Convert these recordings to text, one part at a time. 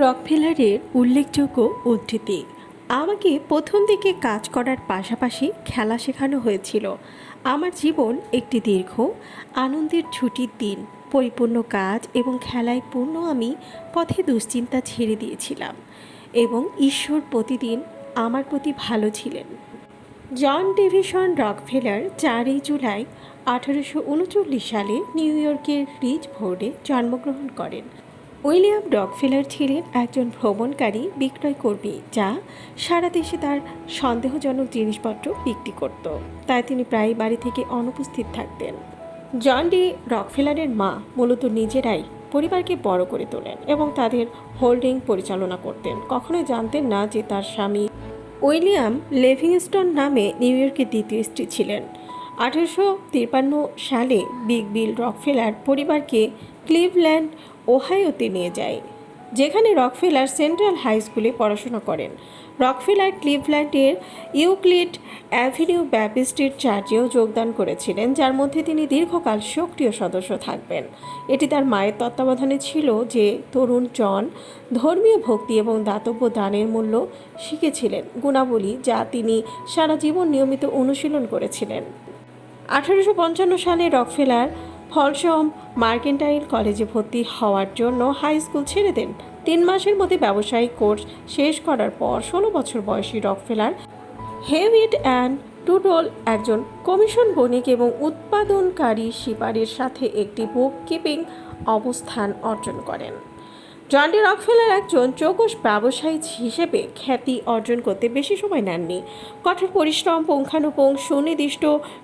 রকফেলারের উল্লেখযোগ্য উদ্ধৃতি। আমাকে প্রথম দিকে কাজ করার পাশাপাশি খেলা শেখানো হয়েছিল। আমার জীবন একটি দীর্ঘ আনন্দের ছুটির দিন, পরিপূর্ণ কাজ এবং খেলায় পূর্ণ। আমি পথে দুশ্চিন্তা ছেড়ে দিয়েছিলাম এবং ঈশ্বর প্রতিদিন আমার প্রতি ভালো ছিলেন। জন ডেভিসন রকফেলার 4 জুলাই 1839 সালে নিউ ইয়র্কের রিচ ফোর্ডে জন্মগ্রহণ করেন। উইলিয়াম রকফেলার ছিলেন একজন ভ্রমণকারী বিক্রয়কর্মী, যা সারা দেশে তার সন্দেহজনক জিনিসপত্র বিক্রি করত। তাই তিনি প্রায় বাড়ি থেকে অনুপস্থিত থাকতেন। জন ডি রকফেলারের মা মূলত নিজেরাই পরিবারকে বড় করে তোলেন এবং তাদের হোল্ডিং পরিচালনা করতেন। কখনোই জানতেন না যে তার স্বামী উইলিয়াম লিভিংস্টন নামে নিউ ইয়র্কের দ্বিতীয় স্ত্রী ছিলেন। 1853 সালে বিগ বিল রকফেলার পরিবারকে ক্লিভল্যান্ড, ওহাইওতে নিয়ে যায়, যেখানে রকফেলার সেন্ট্রাল হাই স্কুলে পড়াশোনা করেন। রকফেলার ক্লিভল্যান্ডের ইউক্লিড অ্যাভিনিউ ব্যাপটিস্ট চার্চেও যোগদান করেছিলেন, যার মধ্যে তিনি দীর্ঘকাল সক্রিয় সদস্য থাকবেন। এটি তার মায়ের তত্ত্বাবধানে ছিল যে তরুণ জন ধর্মীয় ভক্তি এবং দাতব্য দানের মূল্য শিখেছিলেন, গুণাবলী যা তিনি সারা জীবন নিয়মিত অনুশীলন করেছিলেন। 1855 সালে রকফেলার ফলসম মার্কেন্টাইল কলেজে ভর্তি হওয়ার জন্য হাই স্কুল ছেড়ে দেন। 3 মাসের মধ্যে ব্যবসায়িক কোর্স শেষ করার পর 16 বছর বয়সী রকফেলার হেভিট অ্যান্ড টুডল, একজন কমিশন বণিক এবং উৎপাদনকারী শিপারের সাথে একটি বুক কিপিং অবস্থান অর্জন করেন। জন ডি রকফেলার একজন চৌকস ব্যবসায়ী হিসেবে খ্যাতি অর্জন করতে বেশি সময় নেননি। কঠোর পরিশ্রম, পুঙ্খানুপুঙ্খ, সুনির্দিষ্ট,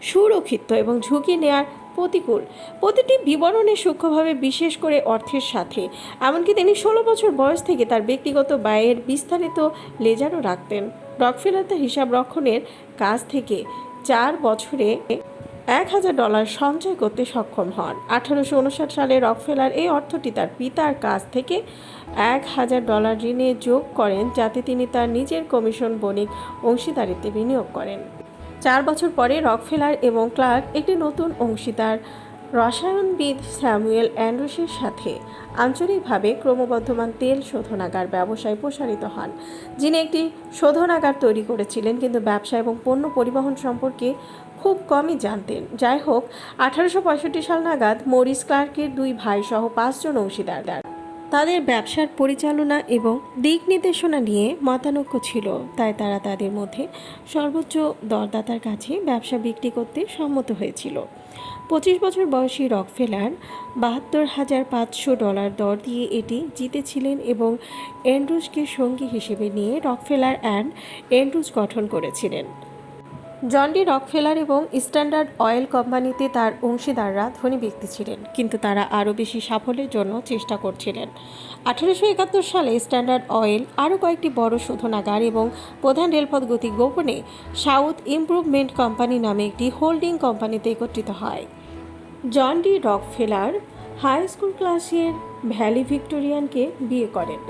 সুরক্ষিত এবং ঝুঁকি নেয়ার প্রতিকূল প্রতিটি বিবরণে সূক্ষ্মভাবে, বিশেষ করে অর্থের সাথে। এমনকি তিনি 16 বছর বয়স থেকে তার ব্যক্তিগত ব্যয়ের বিস্তারিত লেজারও রাখতেন। রকফেলার তার হিসাব রক্ষণের কাজ থেকে 4 বছরে $1000 সঞ্চয় করতে সক্ষম হন। 1859 সালে রকফেলার এই অর্থটি তার পিতার কাছ থেকে $1000 ঋণে যোগ করেন, যাতে তিনি তার নিজের কমিশন বণিক অংশীদারিত্বে বিনিয়োগ করেন। 4 বছর পরে রকফেলার এবং ক্লার্ক একটি নতুন অংশীদার রসায়নবিদ স্যামুয়েল অ্যান্ড্রুসের সাথে আঞ্চলিকভাবে ক্রমবর্ধমান তেল শোধনাগার ব্যবসায় প্রসারিত হন, যিনি একটি শোধনাগার তৈরি করেছিলেন কিন্তু ব্যবসা এবং পণ্য পরিবহন সম্পর্কে খুব কমই জানতেন। যাই হোক, 1865 সাল নাগাদ মরিস ক্লার্কের 2 ভাই সহ 5 জন অংশীদার তাদের ব্যবসার পরিচালনা এবং দিক নির্দেশনা নিয়ে মতানৈক্য ছিল, তাই তারা তাদের মধ্যে সর্বোচ্চ দরদাতার কাছে ব্যবসা বিক্রি করতে সম্মত হয়েছিল। 25 বছর বয়সী রকফেলার $72,500 দর দিয়ে এটি জিতেছিলেন এবং অ্যান্ড্রুসকে সঙ্গী হিসেবে নিয়ে রকফেলার অ্যান্ড অ্যান্ড্রুস গঠন করেছিলেন। জন ডি রকফেলার এবং স্ট্যান্ডার্ড অয়েল কোম্পানিতে তার অংশীদাররা ধনী ব্যক্তি ছিলেন, কিন্তু তারা আরও বেশি সাফল্যের জন্য চেষ্টা করছিলেন। 1871 সালে স্ট্যান্ডার্ড অয়েল আরও কয়েকটি বড় শোধনাগার এবং প্রধান রেলপথ গতি গোপনে সাউথ ইমপ্রুভমেন্ট কোম্পানি নামে একটি হোল্ডিং কোম্পানিতে একত্রিত হয়। জন ডি রকফেলার হাই স্কুল ক্লাসের ভ্যালি ভিক্টোরিয়ানকে বিয়ে করেন।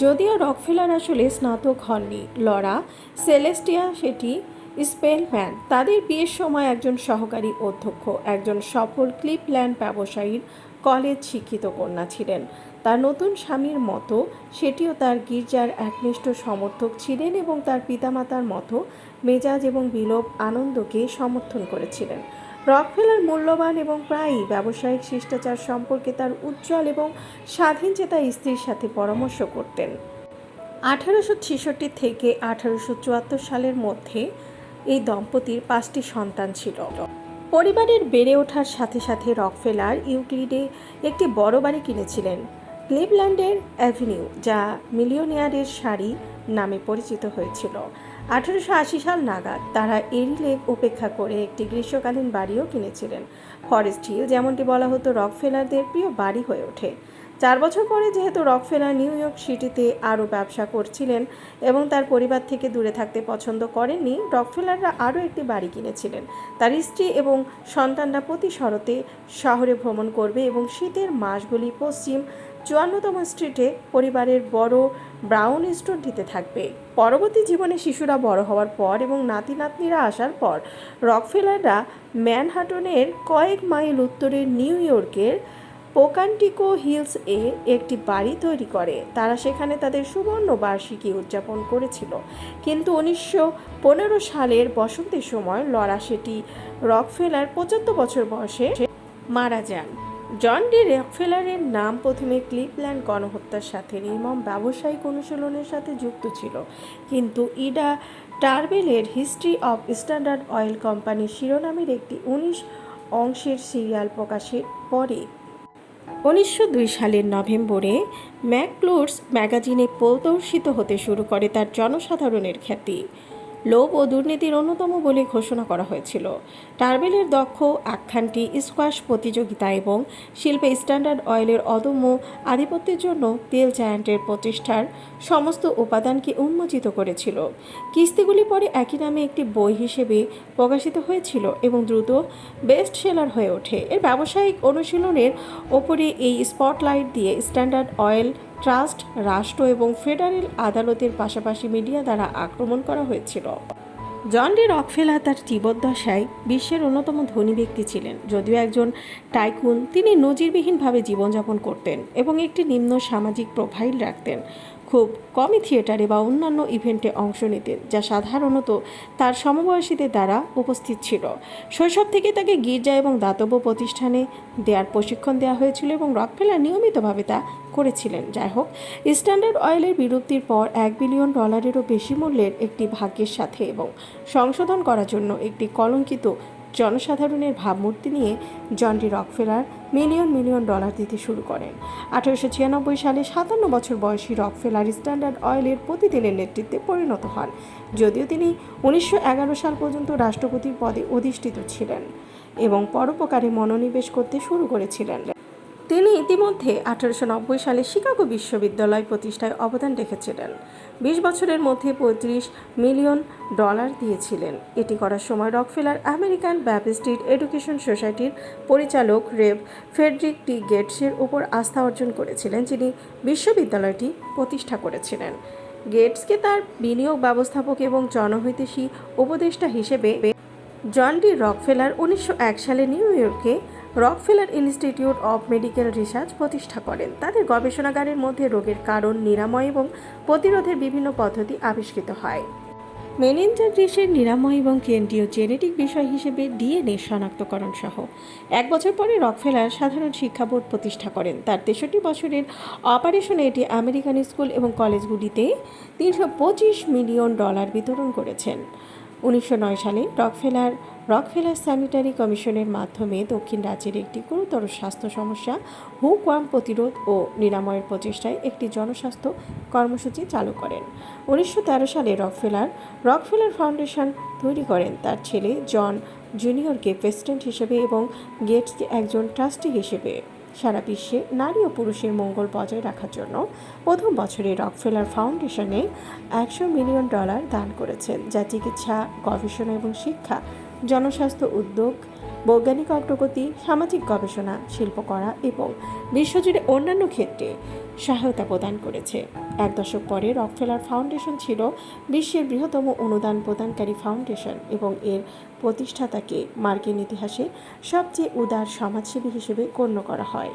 যদিও রকফেলার আসলে স্নাতক হননি, লরা সেলেস্টিয়া সেটি স্পেলম্যান তাদের বিয়ের সময় একজন সহকারী অধ্যক্ষ, একজন সফল ক্লিভল্যান্ড ব্যবসায়ীর কলেজ শিক্ষিত কন্যা ছিলেন। তার নতুন স্বামীর মতো সেটিও তার গির্জার একনিষ্ঠ সমর্থক ছিলেন এবং তার পিতামাতার মতো মেজাজ এবং বিলোপ আনন্দকে সমর্থন করেছিলেন। রকফেলার মূল্যবান এবং প্রায়ই ব্যবসায়িক শিষ্টাচার সম্পর্কে তার উজ্জ্বল এবং স্বাধীনচেতা স্ত্রীর সাথে পরামর্শ করতেন। 1866 থেকে 1874 সালের মধ্যে এই দম্পতির 5টি সন্তান ছিল। পরিবারের বেড়ে ওঠার সাথে সাথে রকফেলার ইউক্লিডে একটি বড় বাড়ি কিনেছিলেন, ক্লিভল্যান্ডের অ্যাভিনিউ, যা মিলিয়নিয়ারের সারি নামে পরিচিত হয়েছিল। 1880 সাল নাগাদ তারা এরি লেক উপেক্ষা করে একটি গ্রীষ্মকালীন বাড়িও কিনেছিলেন, ফরেস্ট হিল, যেমনটি বলা হতো রকফেলারদের প্রিয় বাড়ি হয়ে ওঠে। 4 বছর পরে যেহেতু রকফেলার নিউ ইয়র্ক সিটিতে আরও ব্যবসা করছিলেন এবং তার পরিবার থেকে দূরে থাকতে পছন্দ করেননি, রকফেলাররা আরও একটি বাড়ি কিনেছিলেন। তার স্ত্রী এবং সন্তানরা প্রতি শরতে শহরে ভ্রমণ করবে এবং শীতের মাসগুলি পশ্চিম 54তম স্ট্রিটে পরিবারের বড় ব্রাউন স্টোর দিতে থাকবে। পরবর্তী জীবনে শিশুরা বড় হওয়ার পর এবং নাতি নাতনিরা আসার পর রকফেলাররা ম্যানহাটনের কয়েক মাইল উত্তরের নিউ ইয়র্কের পোকান্টিকো হিলস এ একটি বাড়ি তৈরি করে। তারা সেখানে তাদের সুবর্ণ বার্ষিকী উদযাপন করেছিল, কিন্তু 1915 সালের বসন্তের সময় লরা সেটি রকফেলার 75 বছর বয়সে মারা যান। জন ডি রকফেলারের নাম প্রথমে ক্লিভল্যান্ড গণহত্যার সাথে নির্মম ব্যবসায়িক অনুশীলনের সাথে যুক্ত ছিল, কিন্তু ইডা টার্বেলের history of standard oil company শিরোনামের একটি 19 অংশের সিরিয়াল প্রকাশের পরে 1902 সালের নভেম্বরে ম্যাকক্লুরস ম্যাগাজিনে প্রদর্শিত হতে শুরু করে তার জনসাধারণের খ্যাতি লোভ ও দুর্নীতির অন্যতম বলে ঘোষণা করা হয়েছিল। টার্বেলের দক্ষ আখ্যানটি স্কোয়াশ প্রতিযোগিতা এবং শিল্পে স্ট্যান্ডার্ড অয়েলের অদম্য আধিপত্যের জন্য তেল জায়ান্টের প্রচেষ্টার সমস্ত উপাদানকে উন্মোচিত করেছিল। কিস্তিগুলি পরে একই নামে একটি বই হিসেবে প্রকাশিত হয়েছিল এবং দ্রুত বেস্ট সেলার হয়ে ওঠে। এর ব্যবসায়িক অনুশীলনের ওপরে এই স্পটলাইট দিয়ে স্ট্যান্ডার্ড অয়েল ট্রাস্ট, রাষ্ট্র এবং ফেডারেল আদালতের পাশাপাশি মিডিয়া দ্বারা আক্রমণ করা হয়েছিল। জন ডি রকফেলার তার জীবদ্দশায় বিশ্বের অন্যতম ধনী ব্যক্তি ছিলেন। যদিও একজন টাইকুন, তিনি নজিরবিহীনভাবে জীবনযাপন করতেন এবং একটি নিম্ন সামাজিক প্রোফাইল রাখতেন। খুব কমই থিয়েটারে বা অন্যান্য ইভেন্টে অংশ নিতেন, যা সাধারণত তার সমবয়সীদের দ্বারা উপস্থিত ছিল। শৈশব থেকে তাকে গির্জা এবং দাতব্য প্রতিষ্ঠানে দেওয়ার প্রশিক্ষণ দেওয়া হয়েছিল এবং রকফেলার নিয়মিতভাবে তা করেছিলেন। যাই হোক, স্ট্যান্ডার্ড অয়েলের বিলুপ্তির পর $1 বিলিয়ন বেশি মূল্যের একটি ভাগ্যের সাথে এবং সংশোধন করার জন্য একটি কলঙ্কিত জনসাধারণের ভাবমূর্তি নিয়ে জন ডি রকফেলার মিলিয়ন ডলার দিতে শুরু করেন। 1896 সালে 57 বছর বয়সী রকফেলার স্ট্যান্ডার্ড অয়েলের প্রতিদিনের নেতৃত্বে পরিণত হন, যদিও তিনি 1911 সাল পর্যন্ত রাষ্ট্রপতির পদে অধিষ্ঠিত ছিলেন এবং পরোপকারে মনোনিবেশ করতে শুরু করেছিলেন। তিনি ইতিমধ্যে 1890 সালে শিকাগো বিশ্ববিদ্যালয় প্রতিষ্ঠায় অবদান রেখেছিলেন। 20 বছরের মধ্যে $35 মিলিয়ন দিয়েছিলেন। এটি করার সময় রকফেলার আমেরিকান ব্যাপটিস্ট এডুকেশন সোসাইটির পরিচালক রেভ ফ্রেডরিক টি গেটসের উপর আস্থা অর্জন করেছিলেন, যিনি বিশ্ববিদ্যালয়টি প্রতিষ্ঠা করেছিলেন। গেটসকে তার বিনিয়োগ ব্যবস্থাপক এবং জনহিতৈষী উপদেষ্টা হিসেবে জন ডি রকফেলার 1901 সালে নিউ ইয়র্কে Rockefeller institute of medical research প্রতিষ্ঠা করেন। তাদের গবেষণাগারের মধ্যে রোগের কারণ, নিরাময় এবং প্রতিরোধের বিভিন্ন পদ্ধতি আবিষ্কৃত হয়। মেনিনজাইটিসের নিরাময় এবং কেন্দ্রীয় জেনেটিক বিষয় হিসেবে ডিএনএ শনাক্তকরণ সহ 1 বছর পরে রকফেলার সাধারণ শিক্ষা বোর্ড প্রতিষ্ঠা করেন। তার 63 বছরের অপারেশনে এটি আমেরিকান স্কুল এবং কলেজগুলিতে $325 মিলিয়ন বিতরণ করেছেন। 1909 সালে রকফেলার স্যানিটারি কমিশনের মাধ্যমে দক্ষিণ রাজ্যের একটি গুরুতর স্বাস্থ্য সমস্যা হুকওয়ার্ম প্রতিরোধ ও নিরাময়ের প্রচেষ্টায় একটি জনস্বাস্থ্য কর্মসূচি চালু করেন। 1913 সালে রকফেলার ফাউন্ডেশন তৈরি করেন, তার ছেলে জন জুনিয়রকে প্রেসিডেন্ট হিসেবে এবং গেটসকে একজন ট্রাস্টি হিসেবে। সারা বিশ্বে নারী ও পুরুষের মঙ্গল বজায় রাখার জন্য প্রথম বছরে রকফেলার ফাউন্ডেশনে $100 মিলিয়ন দান করেছেন, যা চিকিৎসা, গবেষণা এবং শিক্ষা, জনস্বাস্থ্য উদ্যোগ, বৈজ্ঞানিক অগ্রগতি, সামাজিক গবেষণা, শিল্পকলা এবং বিশ্বজুড়ে অন্যান্য ক্ষেত্রে সহায়তা প্রদান করেছে। 1 দশক পরে রকফেলার ফাউন্ডেশন ছিল বিশ্বের বৃহত্তম অনুদান প্রদানকারী ফাউন্ডেশন এবং এর প্রতিষ্ঠাতাকে মার্কিন ইতিহাসে সবচেয়ে উদার সমাজসেবী হিসেবে গণ্য করা হয়।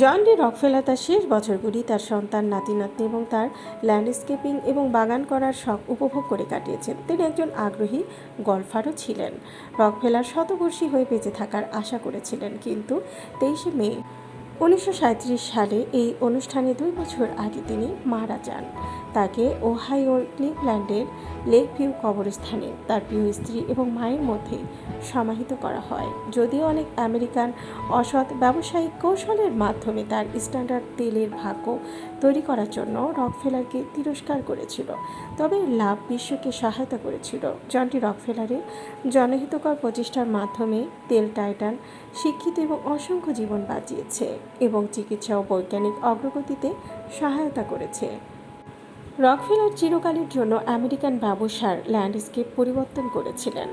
জন ডি রকফেলার তার শেষ বছরগুলি তার সন্তান, নাতি-নাতনি এবং তার ল্যান্ডস্কেপিং এবং বাগান করার শখ উপভোগ করে কাটিয়েছেন। তিনি একজন আগ্রহী গল্ফারও ছিলেন। রকফেলার শতবর্ষী হয়ে বেঁচে থাকার আশা করেছিলেন, কিন্তু 23 মে 1937 সালে এই অনুষ্ঠানে 2 বছর আগে তিনি মারা যান। তাকে ওহাইওর ক্লিভল্যান্ডের লেক ভিউ কবরস্থানে তার প্রিয় স্ত্রী এবং মায়ের মধ্যে সমাহিত করা হয়। যদিও অনেক আমেরিকান অসৎ ব্যবসায়িক কৌশলের মাধ্যমে তার স্ট্যান্ডার্ড তেলের ভাগ্য তৈরি করার জন্য রকফেলারকে তিরস্কার করেছিল, তবে লাভ বিশ্বকে সহায়তা করেছিল। জন ডি রকফেলারের জনহিতকর প্রচেষ্টার মাধ্যমে তেল টাইটান শিক্ষিত এবং অসংখ্য জীবন বাঁচিয়েছে এবং চিকিৎসা ও বৈজ্ঞানিক অগ্রগতিতে সহায়তা করেছে। রকফেলার চিরকালের জন্য আমেরিকান ব্যবসার ল্যান্ডস্কেপ পরিবর্তন করেছিলেন।